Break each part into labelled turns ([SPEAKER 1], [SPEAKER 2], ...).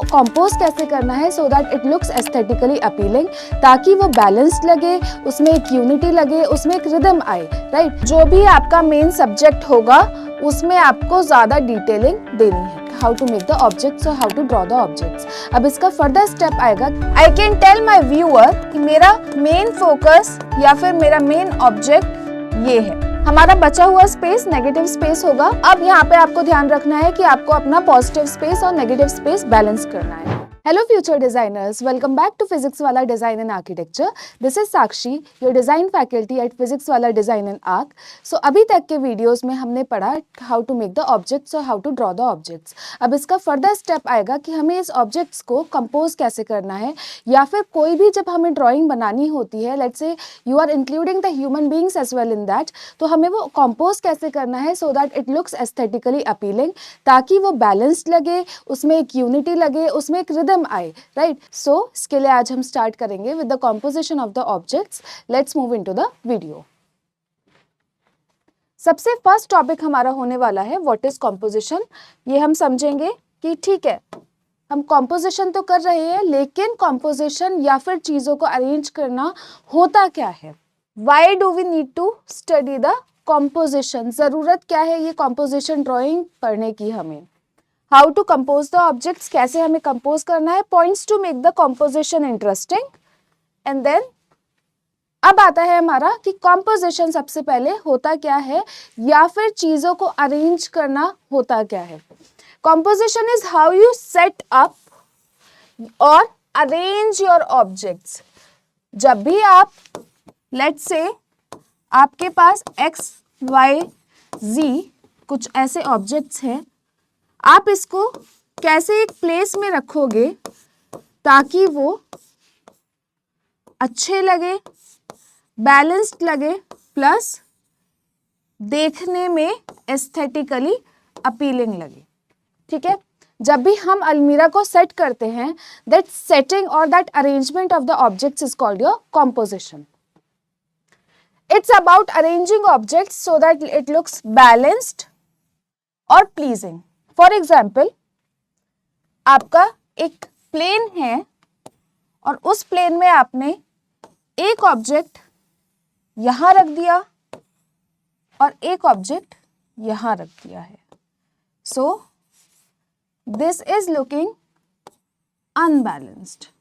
[SPEAKER 1] Compose कैसे करना है so that it looks aesthetically appealing, ताकि वो बैलेंस्ड लगे, उसमें एक यूनिटी लगे, उसमें एक रिदम आए, राइट। जो भी आपका मेन सब्जेक्ट होगा उसमें आपको ज़्यादा डिटेलिंग देनी है, how to make the objects और how to draw the objects. अब इसका फर्दर स्टेप आएगा, I can tell my viewer कि मेरा मेन फोकस या फिर मेरा मेन ऑब्जेक्ट ये है। हमारा बचा हुआ स्पेस नेगेटिव स्पेस होगा। अब यहाँ पे आपको ध्यान रखना है कि आपको अपना पॉजिटिव स्पेस और नेगेटिव स्पेस बैलेंस करना है। Hello future designers, welcome back to physics Wallah design and architecture. This is Sakshi, your design faculty at physics Wallah design and arch. So अभी तक के वीडियोस में हमने पढ़ा how to make the objects और how to draw the objects. अब इसका further step आएगा कि हमें इस ऑब्जेक्ट्स को कंपोज कैसे करना है, या फिर कोई भी जब हमें ड्राइंग बनानी होती है, let's say you are including the human beings as well in that, तो हमें वो कंपोज कैसे करना है so that it looks aesthetically appealing, ताकि वो बैलेंस्ड लगे, उसमें एक यूनिटी लगे, उसमें एक रिदम आए, राइट। सो इसके लिए आज हम स्टार्ट करेंगे with the composition of the objects. Let's move into the video. सबसे फर्स्ट टॉपिक हमारा होने वाला है व्हाट इज कंपोजिशन। ये हम समझेंगे कि ठीक है, हम कंपोजिशन तो कर रहे हैं, लेकिन कंपोजिशन या फिर चीजों को अरेंज करना होता क्या है। Why do we need to study the composition, जरूरत क्या है ये कंपोजिशन ड्राइंग पढ़ने की हमें। How to compose the objects, कैसे हमें कंपोज करना है, points to make the composition interesting, and then अब आता है हमारा कि कंपोजिशन सबसे पहले होता क्या है, या फिर चीजों को अरेंज करना होता क्या है। Composition is how you set up और अरेंज योर ऑब्जेक्ट्स। जब भी आप लेट्स से आपके पास x, y, z कुछ ऐसे ऑब्जेक्ट्स हैं, आप इसको कैसे एक प्लेस में रखोगे ताकि वो अच्छे लगे, बैलेंस्ड लगे, प्लस देखने में एस्थेटिकली अपीलिंग लगे, ठीक है। जब भी हम अलमीरा को सेट करते हैं, दैट सेटिंग और that arrangement of the objects is called your composition. It's about arranging objects so that it looks balanced और pleasing. For example, आपका एक प्लेन है और उस प्लेन में आपने एक ऑब्जेक्ट यहां रख दिया और एक ऑब्जेक्ट यहां रख दिया है. So this is looking unbalanced.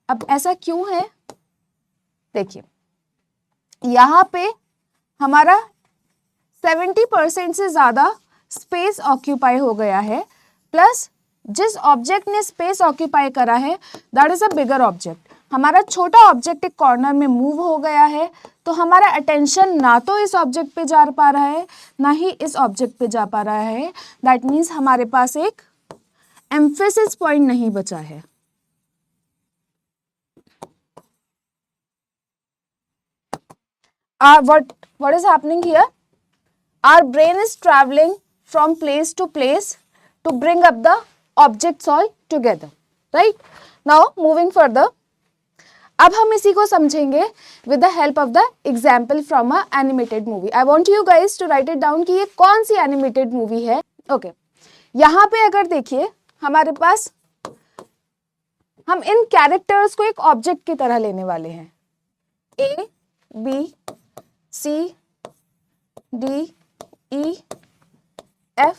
[SPEAKER 1] अब ऐसा क्यों है? देखिए, यहाँ पे हमारा 70% से ज़्यादा स्पेस ऑक्यूपाई हो गया है, प्लस जिस ऑब्जेक्ट ने स्पेस ऑक्यूपाई करा है that is a bigger object. हमारा छोटा ऑब्जेक्ट एक कॉर्नर में मूव हो गया है, तो हमारा अटेंशन ना तो इस ऑब्जेक्ट पे जा पा रहा है ना ही इस ऑब्जेक्ट पे जा पा रहा है. दैट मीन्स हमारे पास एक एम्फेसिस पॉइंट नहीं बचा है. What is happening here? Our brain is traveling from place to place to bring up the objects all together, right? Now moving further, अब हम इसी को समझेंगे with the help of the example from a animated movie. I want you guys to write it down कि ये कौन सी animated movie है. Okay, यहाँ पे अगर देखिए हमारे पास हम इन कैरेक्टर्स को एक ऑब्जेक्ट की तरह लेने वाले हैं. A, B, C, D, E, F,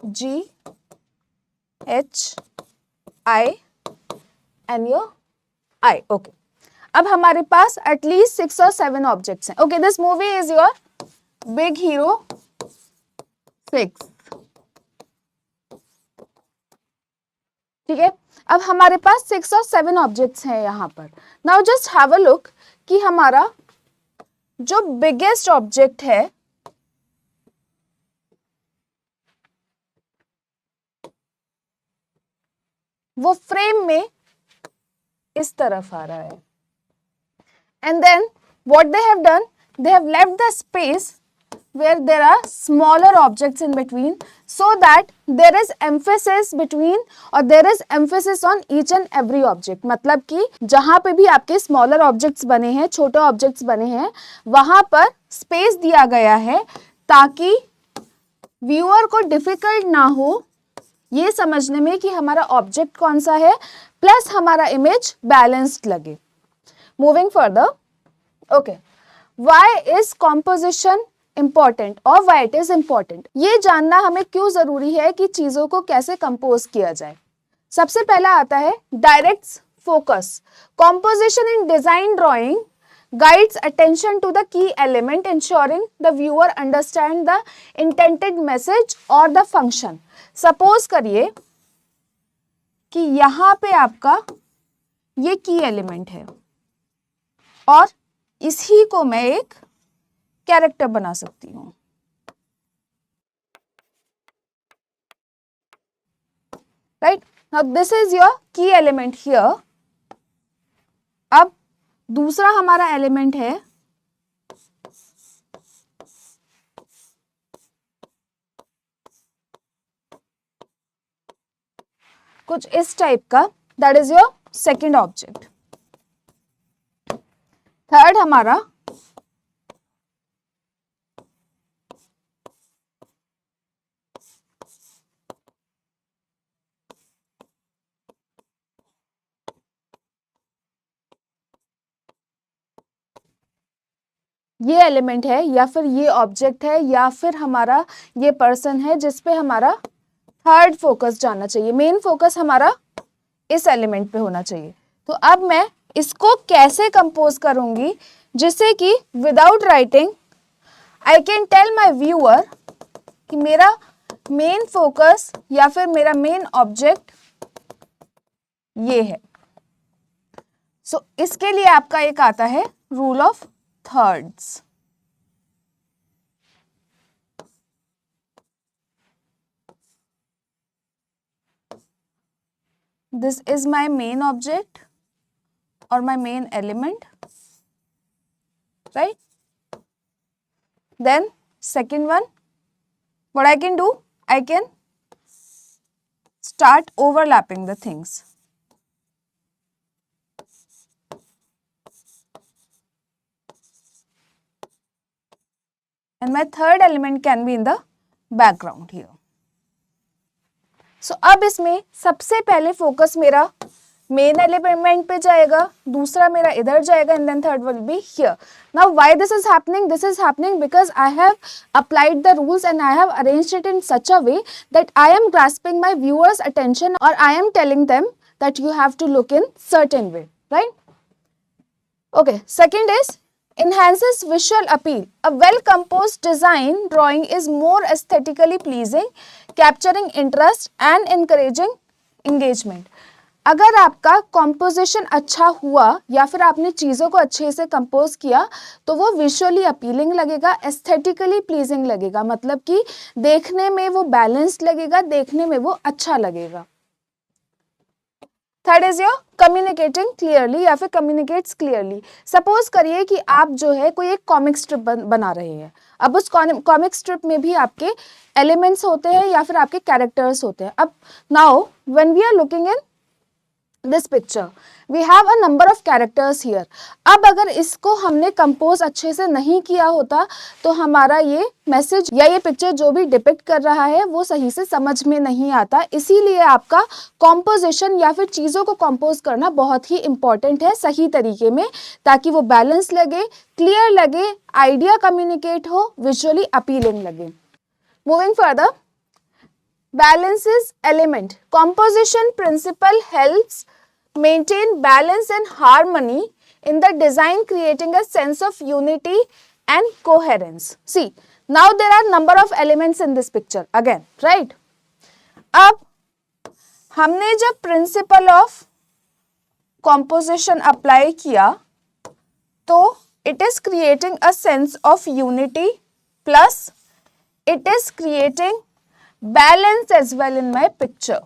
[SPEAKER 1] G, H, I and your I. Okay. अब हमारे पास एटलीस्ट 6 और 7 ऑब्जेक्ट्स हैं. Okay, this movie is your Big Hero 6. ठीक है, अब हमारे पास 6 और 7 ऑब्जेक्ट्स हैं यहाँ पर. Now just have a look कि हमारा जो बिगेस्ट ऑब्जेक्ट है वो फ्रेम में इस तरफ आ रहा है. And then what they have done, they have left the space where there are smaller objects in between so that there is emphasis between or there is emphasis on each and every object. मतलब कि जहां पे भी आपके smaller objects बने हैं, छोटे objects बने हैं, वहां पर space दिया गया है ताकि व्यूअर को डिफिकल्ट ना हो ये समझने में कि हमारा ऑब्जेक्ट कौन सा है, प्लस हमारा इमेज बैलेंस्ड लगे। Moving further, okay, why is composition important और व्हाई इट इज इंपॉर्टेंट, ये जानना हमें क्यों जरूरी है कि चीजों को कैसे कंपोज किया जाए। सबसे पहला आता है direct focus. Composition in design drawing guides attention to the key element ensuring the viewer understand the intended message or the function। Suppose करिए कि यहां पे आपका ये की एलिमेंट है और इसी को मैं एक कैरेक्टर बना सकती हूं, right. Now this is your की एलिमेंट हियर। अब दूसरा हमारा एलिमेंट है कुछ इस टाइप का, that is your second object. Third हमारा ये एलिमेंट है या फिर ये ऑब्जेक्ट है या फिर हमारा ये पर्सन है जिसपे हमारा थर्ड फोकस जाना चाहिए। मेन फोकस हमारा इस एलिमेंट पे होना चाहिए। तो अब मैं इसको कैसे कंपोज करूंगी जिससे कि without writing I can tell my viewer कि मेरा मेन फोकस या फिर मेरा मेन ऑब्जेक्ट ये है। सो इसके लिए आपका एक आता है rule of thirds. This is my main object or my main element, right? Then second one, what I can do, I can start overlapping the things. And my third element can be in the background here. So अब इसमें सबसे पहले focus मेरा main element पे जाएगा, दूसरा मेरा इधर जाएगा, and then third will be here. Now why this is happening? This is happening because I have applied the rules and I have arranged it in such a way that I am grasping my viewers' attention or I am telling them that you have to look in certain way, right? Okay, second is enhances visual appeal. A well composed design drawing is more aesthetically pleasing, capturing interest and encouraging engagement. अगर आपका composition अच्छा हुआ या फिर आपने चीज़ों को अच्छे से कंपोज किया तो वो विजुअली अपीलिंग लगेगा, एस्थेटिकली प्लीजिंग लगेगा, मतलब कि देखने में वो बैलेंस्ड लगेगा, देखने में वो अच्छा लगेगा। Third is your communicating clearly या फिर कम्युनिकेट्स क्लियरली। सपोज करिए कि आप जो है कोई एक कॉमिक स्ट्रिप बना रहे हैं। अब उस कॉमिक स्ट्रिप में भी आपके एलिमेंट्स होते हैं या फिर आपके कैरेक्टर्स होते हैं। अब now when we are looking in this picture we have a number of characters here. अब अगर इसको हमने कंपोज अच्छे से नहीं किया होता तो हमारा ये मैसेज या ये पिक्चर जो भी डिपिक्ट कर रहा है वो सही से समझ में नहीं आता। इसीलिए आपका कॉम्पोजिशन या फिर चीज़ों को कंपोज करना बहुत ही इंपॉर्टेंट है सही तरीके में, ताकि वो बैलेंस लगे, क्लियर लगे, आइडिया कम्युनिकेट हो, विजुअली अपीलिंग लगे। Moving further, balances element. Composition principle helps maintain balance and harmony in the design, creating a sense of unity and coherence. See, now there are number of elements in this picture again, right? अब हमने जब principle of composition apply किया तो it is creating a sense of unity plus it is creating balance as well in my picture.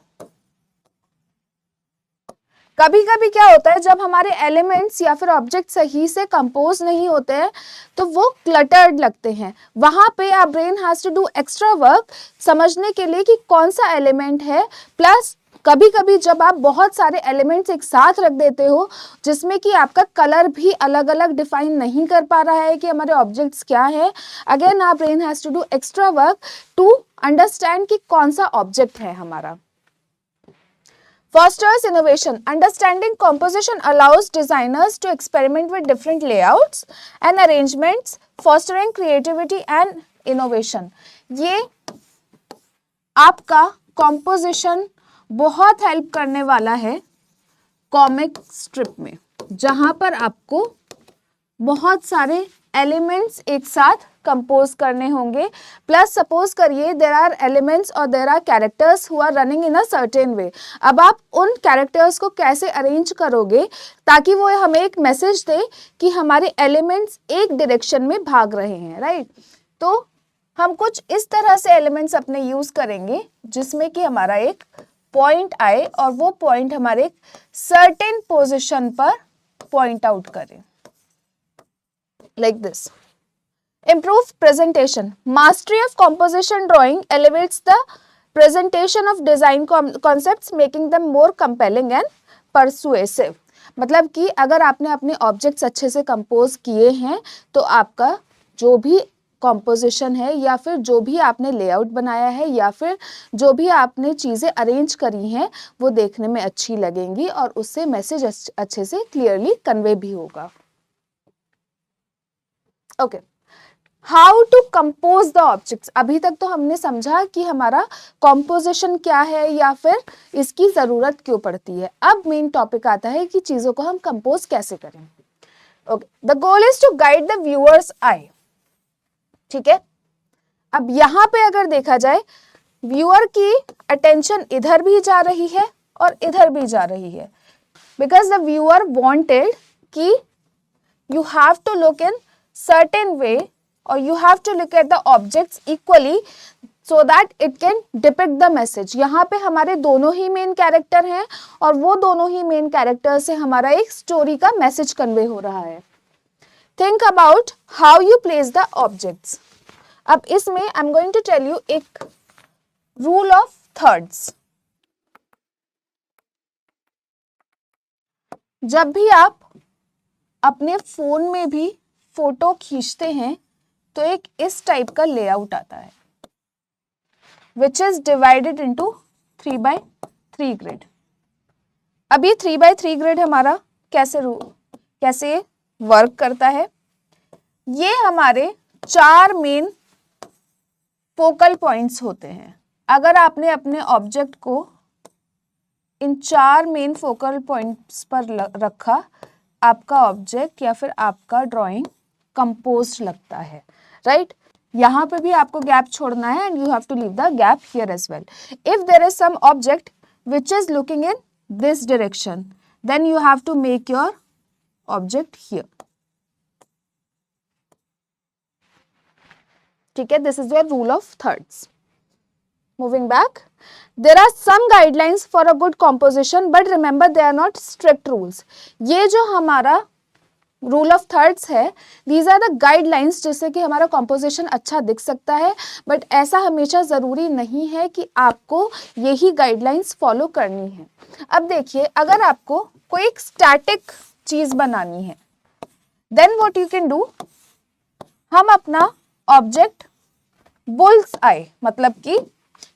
[SPEAKER 1] कभी कभी क्या होता है जब हमारे एलिमेंट्स या फिर ऑब्जेक्ट सही से कंपोज नहीं होते हैं तो वो क्लटर्ड लगते हैं। वहां पे आप brain has to do extra work समझने के लिए कि कौन सा एलिमेंट है। प्लस कभी कभी जब आप बहुत सारे एलिमेंट्स एक साथ रख देते हो जिसमें कि आपका कलर भी अलग अलग डिफाइन नहीं कर पा रहा है कि हमारे ऑब्जेक्ट्स क्या है, अगेन आप brain has to do extra work to understand कि कौन सा ऑब्जेक्ट है हमारा। Fosters innovation. Understanding composition allows designers to experiment with different layouts and arrangements, fostering creativity and innovation. ये आपका composition बहुत हेल्प करने वाला है कॉमिक स्ट्रिप में, जहां पर आपको बहुत सारे एलिमेंट्स एक साथ कंपोज करने होंगे। प्लस सपोज करिए देयर आर एलिमेंट्स और there are characters who are running in a certain way. अब आप उन कैरेक्टर्स को कैसे अरेंज करोगे ताकि वो हमें एक मैसेज दे कि हमारे एलिमेंट्स एक डायरेक्शन में भाग रहे हैं, राइट। तो हम कुछ इस तरह से एलिमेंट्स अपने यूज करेंगे जिसमें कि हमारा एक पॉइंट आए और वो पॉइंट हमारे एक सर्टेन पोजिशन पर पॉइंट आउट करे, like this. Improve presentation. Mastery of composition drawing elevates the presentation of design concepts, making them more compelling and persuasive. मतलब कि अगर आपने अपने ऑब्जेक्ट्स अच्छे से कंपोज किए हैं तो आपका जो भी कॉम्पोजिशन है या फिर जो भी आपने लेआउट बनाया है या फिर जो भी आपने चीज़ें अरेंज करी हैं वो देखने में अच्छी लगेंगी और उससे मैसेज अच्छे से क्लियरली कन्वे भी होगा। Okay, how to compose the objects. अभी तक तो हमने समझा कि हमारा कॉम्पोजिशन क्या है या फिर इसकी ज़रूरत क्यों पड़ती है। अब मेन टॉपिक आता है कि चीज़ों को हम कंपोज कैसे करें। Okay, the goal is to guide the viewers eye. ठीक है, अब यहाँ पे अगर देखा जाए व्यूअर की अटेंशन इधर भी जा रही है और इधर भी जा रही है, बिकॉज द व्यूअर वांटेड कि you have to look in certain way or you have to look at the objects equally so that it can depict the message. यहाँ पे हमारे दोनों ही मेन कैरेक्टर हैं और वो दोनों ही मेन कैरेक्टर से हमारा एक स्टोरी का मैसेज कन्वे हो रहा है। Think about how you place the objects. अब इसमें I'm going to tell you एक rule of thirds. जब भी आप अपने फोन में भी फोटो खींचते हैं तो एक इस टाइप का लेआउट आता है which is divided into 3x3 grid. अब ये 3x3 ग्रिड हमारा कैसे वर्क करता है, ये हमारे 4 मेन फोकल पॉइंट्स होते हैं। अगर आपने अपने ऑब्जेक्ट को इन 4 मेन फोकल पॉइंट्स पर रखा, आपका ऑब्जेक्ट या फिर आपका ड्राइंग कंपोज्ड लगता है, राइट। यहाँ पे भी आपको गैप छोड़ना है and you have to leave the gap here as well. If there is some object which is looking in this direction then you have to make your object here. ठीक है, this is your rule of thirds. Moving back, there are some guidelines for a good composition, but remember they are not strict rules. ये जो हमारा rule of thirds है, these are the guidelines जिससे कि हमारा composition अच्छा दिख सकता है, but ऐसा हमेशा ज़रूरी नहीं है कि आपको यही guidelines follow करनी है। अब देखिए, अगर आपको कोई एक static चीज़ बनानी है, then what you can do, हम अपना object bull's eye मतलब कि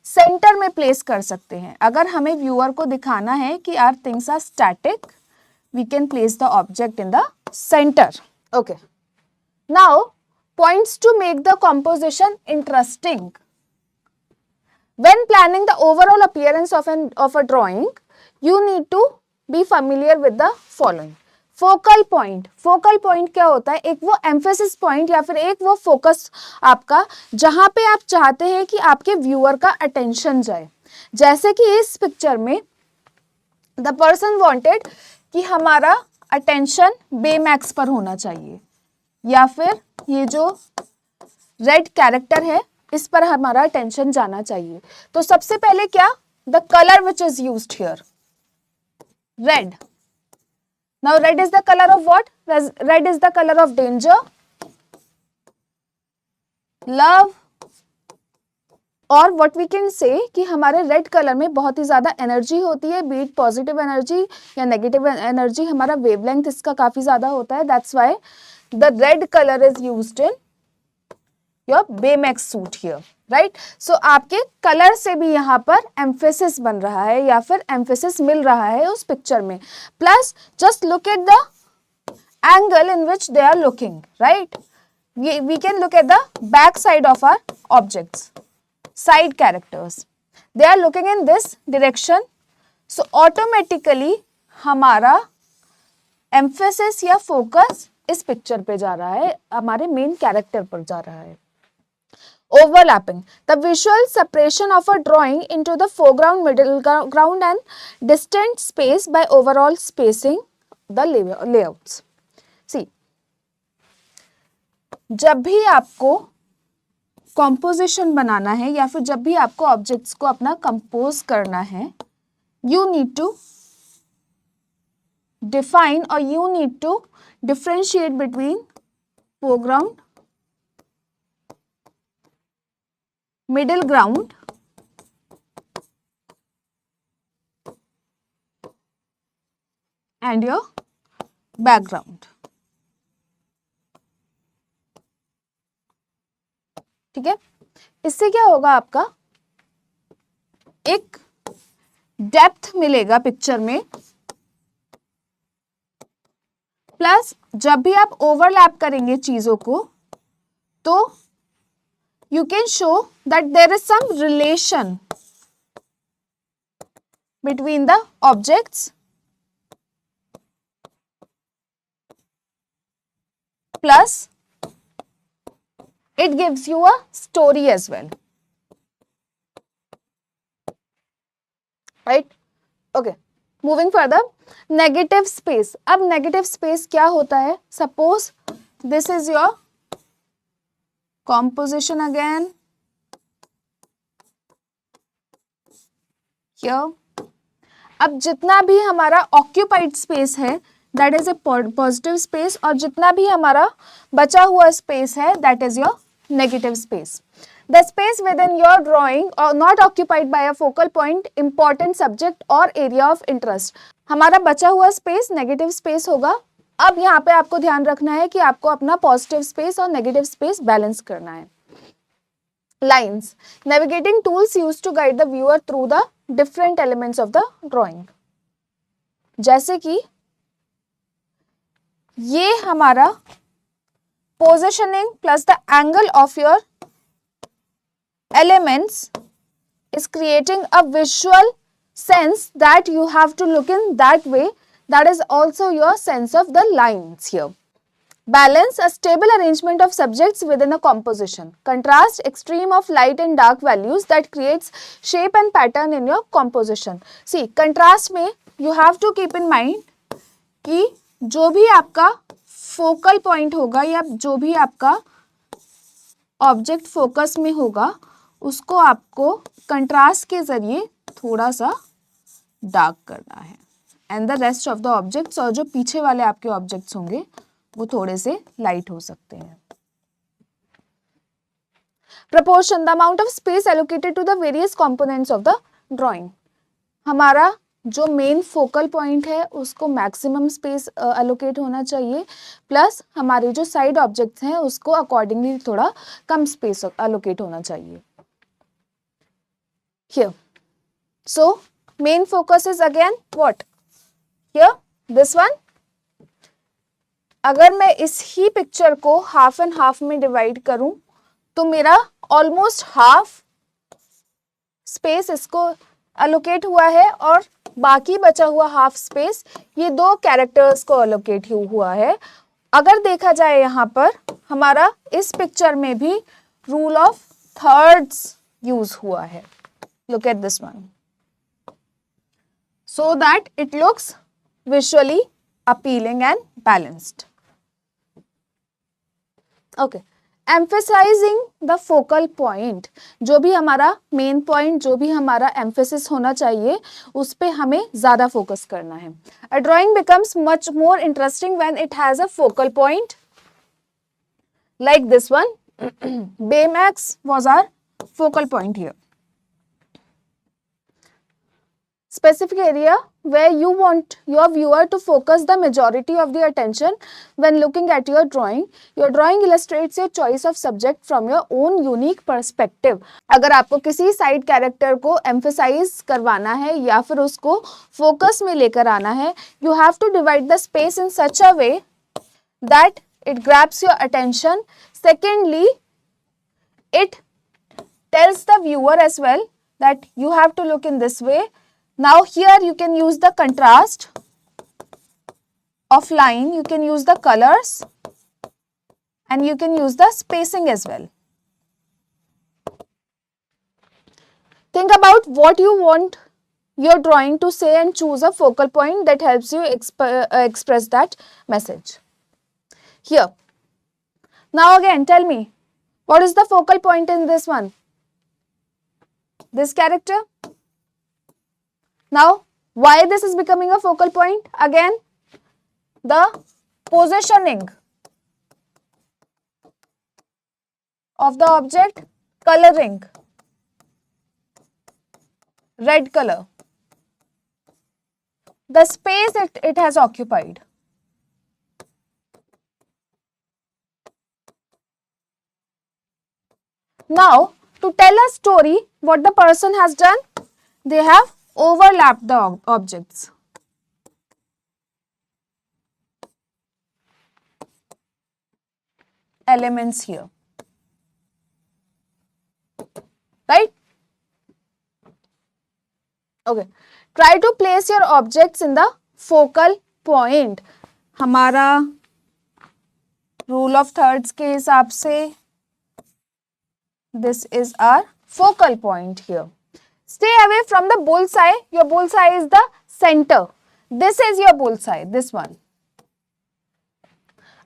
[SPEAKER 1] सेंटर में प्लेस कर सकते हैं। अगर हमें व्यूअर को दिखाना है कि our things are static, we can place the object in the centre. Okay, now points to make the composition interesting. When planning the overall appearance of a drawing, you need to be familiar with the following. Focal point, focal point क्या होता है? एक वो emphasis point या फिर एक वो focus आपका जहां पे आप चाहते हैं कि आपके व्यूअर का अटेंशन जाए। जैसे कि इस पिक्चर में द पर्सन वांटेड कि हमारा अटेंशन बेमैक्स पर होना चाहिए या फिर ये जो रेड कैरेक्टर है इस पर हमारा अटेंशन जाना चाहिए। तो सबसे पहले क्या, the colour which is used here, red. Now red is the color of what? Red is the color of danger, love, और what we can say कि हमारे रेड कलर में बहुत ही ज़्यादा एनर्जी होती है, बीट पॉजिटिव एनर्जी या negative energy, हमारा वेवलेंथ इसका काफ़ी ज़्यादा होता है। That's why the red colour is used in your Baymax suit here, right. So आपके कलर से भी यहाँ पर एम्फेसिस बन रहा है या फिर एम्फेसिस मिल रहा है उस पिक्चर में। Plus just look at the angle in which they are looking, right? We can look at the back side of our objects, side characters. They are looking in this direction. So automatically हमारा emphasis या focus इस picture पे जा रहा है, हमारे main character पर जा रहा है। Overlapping, the visual separation of a drawing into the foreground, middle ground and distant space by overall spacing the layouts. See, जब भी आपको कॉम्पोजिशन बनाना है या फिर जब भी आपको ऑब्जेक्ट्स को अपना कंपोज करना है, यू नीड टू डिफाइन और you need to differentiate between foreground, middle ground and your background. ठीक है, इससे क्या होगा, आपका एक डेप्थ मिलेगा पिक्चर में। प्लस जब भी आप ओवरलैप करेंगे चीजों को तो you can show that there is some relation between the objects plus it gives you a story as well, right? Okay, moving further, negative space. अब negative space क्या होता है? Suppose this is your composition again here. अब जितना भी हमारा occupied space है that is a positive space और जितना भी हमारा बचा हुआ space है that is your negative space. The space within your drawing or not occupied by a focal point, important subject or area of interest. हमारा बचा हुआ space negative space होगा। अब यहाँ पे आपको ध्यान रखना है कि आपको अपना positive space और negative space balance करना है। Lines, navigating tools used to guide the viewer through the different elements of the drawing. जैसे कि ये हमारा positioning plus the angle of your elements is creating a visual sense that you have to look in that way. That is also your sense of the lines here. Balance, a stable arrangement of subjects within a composition. Contrast, extreme of light and dark values that creates shape and pattern in your composition. See, contrast में you have to keep in mind कि जो भी आपका focal point होगा या जो भी आपका ऑब्जेक्ट फोकस में होगा उसको आपको कंट्रास्ट के जरिए थोड़ा सा डार्क करना है and the rest of the objects, और जो पीछे वाले आपके ऑब्जेक्ट्स होंगे वो थोड़े से लाइट हो सकते हैं। Proportion, the amount of space allocated to the various components of the drawing. हमारा जो मेन फोकल पॉइंट है उसको मैक्सिमम स्पेस एलोकेट होना चाहिए, प्लस हमारे जो साइड ऑब्जेक्ट्स हैं उसको अकॉर्डिंगली थोड़ा कम स्पेस एलोकेट होना चाहिए। Here so main focus is again what, here this one. अगर मैं इस ही पिक्चर को हाफ एंड हाफ में डिवाइड करूं तो मेरा ऑलमोस्ट हाफ स्पेस इसको एलोकेट हुआ है और बाकी बचा हुआ हाफ स्पेस ये दो कैरेक्टर्स को एलोकेट हुआ है। अगर देखा जाए यहाँ पर हमारा इस पिक्चर में भी रूल ऑफ थर्ड्स यूज हुआ है। Look at this one so that it looks visually appealing and balanced. Okay, emphasizing the focal point, जो भी हमारा मेन पॉइंट, जो भी हमारा एम्फेसिस होना चाहिए उस पे हमें ज्यादा फोकस करना है। A drawing becomes much more interesting when it has a focal point like this one. Baymax was our focal point here. specific area where you want your viewer to focus the majority of the attention when looking at your drawing. Your drawing illustrates your choice of subject from your own unique perspective. अगर आपको किसी side character को emphasize करवाना है या फिर उसको focus में लेकर आना है, you have to divide the space in such a way that it grabs your attention. Secondly, it tells the viewer as well that you have to look in this way. Now here you can use the contrast of line, you can use the colors and you can use the spacing as well. Think about what you want your drawing to say and choose a focal point that helps you express that message. Here. Now again tell me, what is the focal point in this one? This character? Now, why this is becoming a focal point? Again, the positioning of the object, coloring, red color, the space it has occupied. Now, to tell a story, what the person has done, they have overlapped the objects. Elements here, right? Okay. Try to place your objects in the focal point. हमारा rule of thirds के हिसाब से this is our focal point here. Stay away from the bullseye. Your bullseye is the center. This is your bullseye, this one.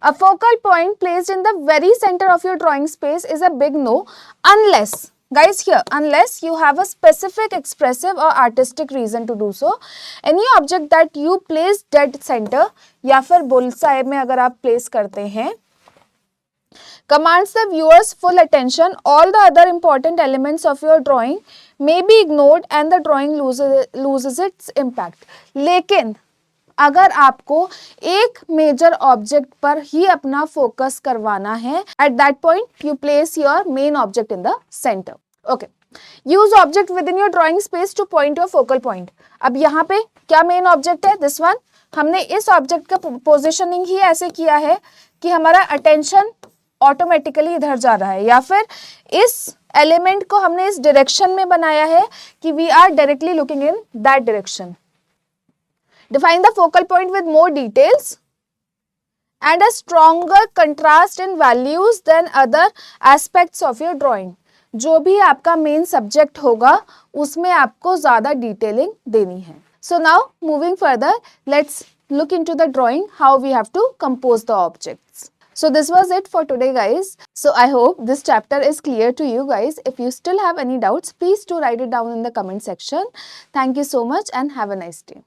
[SPEAKER 1] A focal point placed in the very center of your drawing space is a big no, unless, guys here, unless you have a specific expressive or artistic reason to do so. Any object that you place dead center या फिर bullseye में अगर आप place करते हैं, commands the viewer's full attention, all the other important elements of your drawing may be ignored and the drawing loses its impact. लेकिन अगर आपको एक मेजर ऑब्जेक्ट पर ही अपना फोकस करवाना है, at that point you place your main object in the center. Okay. Use object within your drawing space to point your focal point. अब यहाँ पे क्या मेन ऑब्जेक्ट है? This one. हमने इस ऑब्जेक्ट का पोजिशनिंग ही ऐसे किया है कि हमारा अटेंशन ऑटोमेटिकली इधर जा रहा है, या फिर इस एलिमेंट को हमने इस डायरेक्शन में बनाया है कि we are directly looking in that direction. Define the focal point with more details and a stronger contrast in values than other aspects of your drawing. जो भी आपका मेन सब्जेक्ट होगा उसमें आपको ज़्यादा डिटेलिंग देनी है. So now moving further, let's look into the drawing how we have to compose the objects. So this was it for today, guys. So I hope this chapter is clear to you guys. If you still have any doubts, please do write it down in the comment section. Thank you so much and have a nice day.